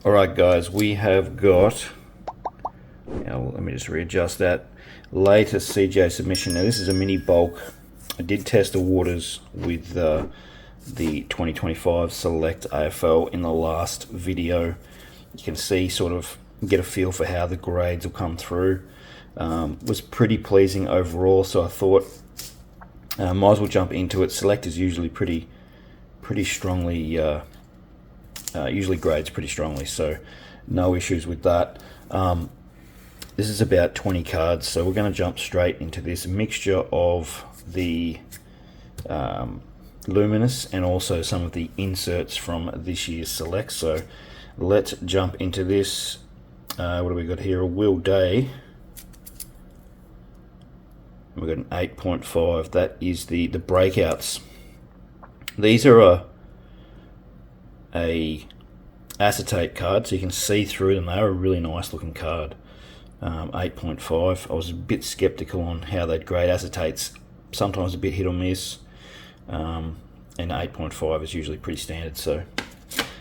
Alright guys, we have got, now let me just readjust that, latest CGA submission. Now this is a mini bulk. I did test the waters with the 2025 Select AFL in the last video. You can see, sort of get a feel for how the grades will come through. Was pretty pleasing overall, so I thought might as well jump into it. Select is usually pretty strongly, usually grades pretty strongly, so no issues with that. This is about 20 cards, so we're going to jump straight into this mixture of the Luminous and also some of the inserts from this year's Select. So let's jump into this. What do we got here? A Will Day. We've got an 8.5. That is the breakouts. These are a acetate card, so you can see through them. They are a really nice looking card. 8.5. I was a bit skeptical on how they'd grade acetates. Sometimes a bit hit or miss. And 8.5 is usually pretty standard. So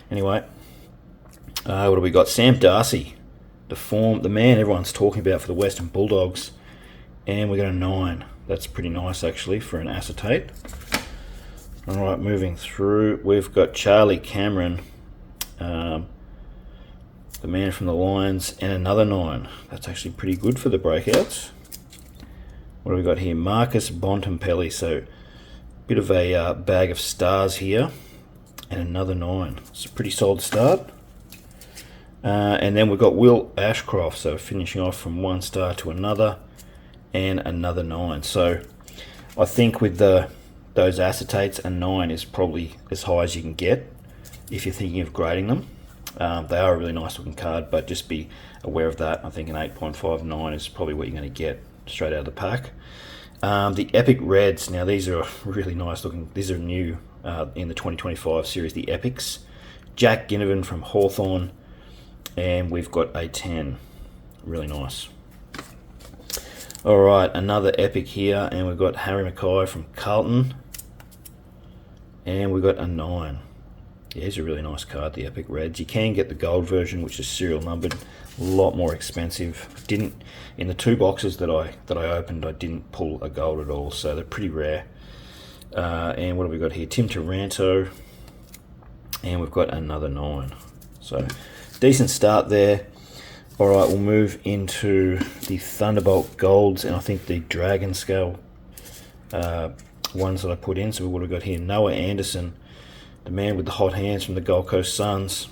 anyway, what do we got? Sam Darcy, the man everyone's talking about for the Western Bulldogs, and we got a 9. That's pretty nice actually for an acetate. All right, moving through, we've got Charlie Cameron, the man from the Lions, and another 9. That's actually pretty good for the breakouts. What do we got here? Marcus Bontempelli, so bit of a bag of stars here, and another 9. It's a pretty solid start. And then we've got Will Ashcroft, so finishing off from 1 star to another, and another 9. So I think with those acetates, a 9 is probably as high as you can get if you're thinking of grading them. They are a really nice looking card, but just be aware of that. I think an 8.5, 9 is probably what you're going to get straight out of the pack. The Epic Reds, now these are really nice looking. These are new in the 2025 series, the Epics. Jack Ginnivan from Hawthorn, and we've got a 10. Really nice. All right, another Epic here, and we've got Harry Mackay from Carlton, and we've got a 9. Yeah, here's a really nice card, the Epic Reds. You can get the gold version, which is serial numbered, a lot more expensive. Didn't, in the 2 boxes that I opened, I didn't pull a gold at all, so they're pretty rare. And what have we got here? Tim Taranto, and we've got another 9. So decent start there. All right, we'll move into the Thunderbolt Golds, and I think the Dragon Scale ones that I put in. So what have we got here? Noah Anderson, the man with the hot hands from the Gold Coast Suns,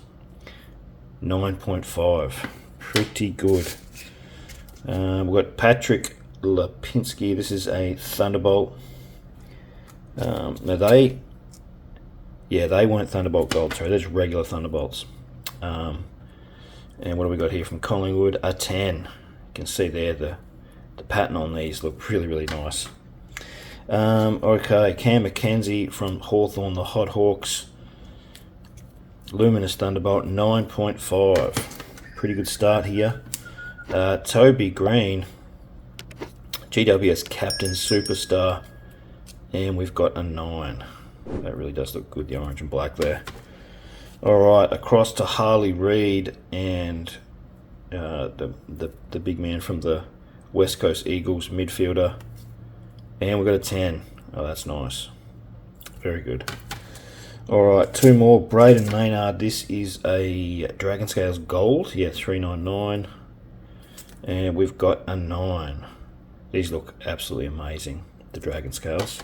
9.5. Pretty good. We've got Patrick Lipinski. This is a Thunderbolt. Now they weren't Thunderbolt Gold, sorry, there's regular Thunderbolts. And what do we got here from Collingwood? A 10. You can see there the pattern on these look really nice. Okay, Cam McKenzie from Hawthorn, the Hot Hawks. Luminous Thunderbolt, 9.5. Pretty good start here. Toby Green, GWS Captain Superstar, and we've got a 9. That really does look good, the orange and black there. Alright, across to Harley Reid and the big man from the West Coast Eagles, midfielder. And we've got a 10. Oh, that's nice. Very good. Alright, 2 more. Braden Maynard. This is a Dragon Scales Gold. Yeah, 399. And we've got a 9. These look absolutely amazing, the Dragon Scales.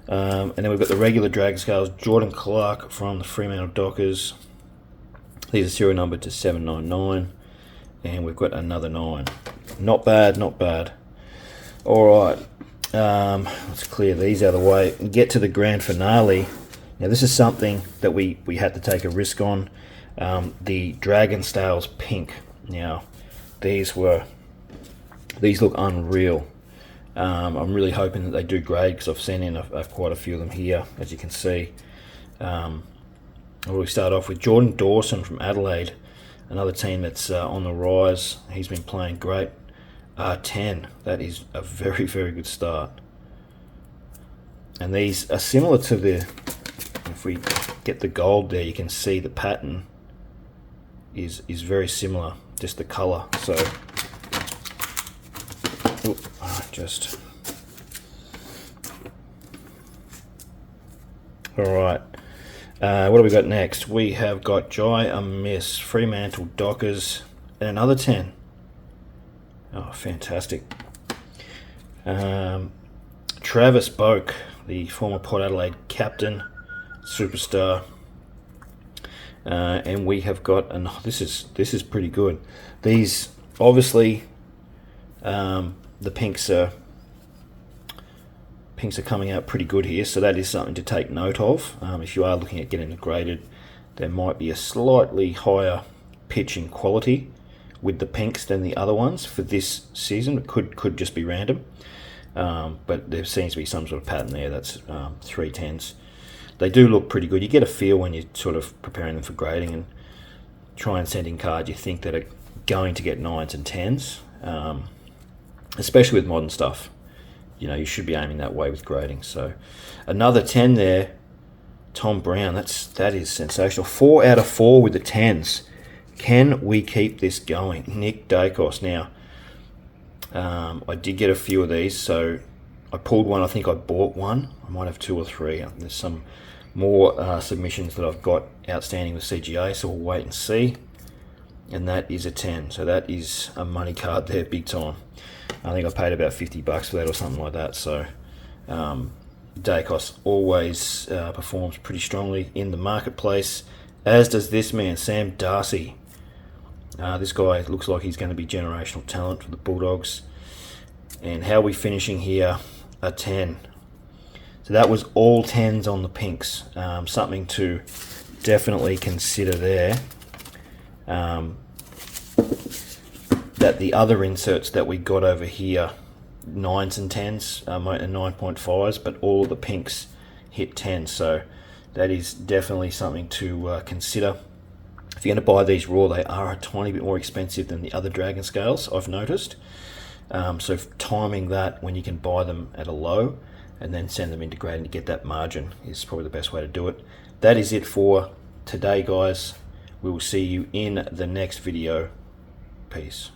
And then we've got the regular Dragon Scales, Jordan Clark from the Fremantle Dockers. These are serial numbered to 799, and we've got another 9. Not bad, not bad. All right, let's clear these out of the way and get to the grand finale. Now this is something that we had to take a risk on. The Dragon Scales Pink. Now these look unreal. I'm really hoping that they do grade, because I've seen in quite a few of them here, as you can see. We start off with Jordan Dawson from Adelaide, another team that's on the rise. He's been playing great. 10. That is a very good start. And these are similar to the, if we get the gold there, you can see the pattern is very similar, just the color. So just all right. What do we got next? We have got Jai Amiss, Fremantle Dockers, and another 10. Oh, fantastic. Travis Boak, the former Port Adelaide captain, superstar. And we have got, and this is pretty good. These, obviously, the pinks are coming out pretty good here, so that is something to take note of. If you are looking at getting it graded, there might be a slightly higher pitch in quality with the pinks than the other ones for this season. It could just be random, but there seems to be some sort of pattern there. That's 3 10s. They do look pretty good. You get a feel when you're sort of preparing them for grading and try and send in cards you think that are going to get 9s and 10s, especially with modern stuff. You know, you should be aiming that way with grading. So another 10 there, Tom Brown. That is sensational. 4 out of 4 with the 10s. Can we keep this going? Nick Dacos. Now, I did get a few of these, so I pulled one. I think I bought one. I might have 2 or 3. There's some more submissions that I've got outstanding with CGA, so we'll wait and see. And that is a 10. So that is a money card there, big time. I think I paid about $50 for that or something like that. So Dacos always performs pretty strongly in the marketplace, as does this man, Sam Darcy. This guy looks like he's going to be generational talent for the Bulldogs. And how are we finishing here? A 10. So that was all 10s on the pinks. Something to definitely consider there. That the other inserts that we got over here, 9s and 10s, and 9.5s, but all of the pinks hit 10. So that is definitely something to consider. If you're going to buy these raw, they are a tiny bit more expensive than the other Dragon Scales, I've noticed. So timing that when you can buy them at a low and then send them into grading to get that margin is probably the best way to do it. That is it for today, guys. We will see you in the next video. Peace.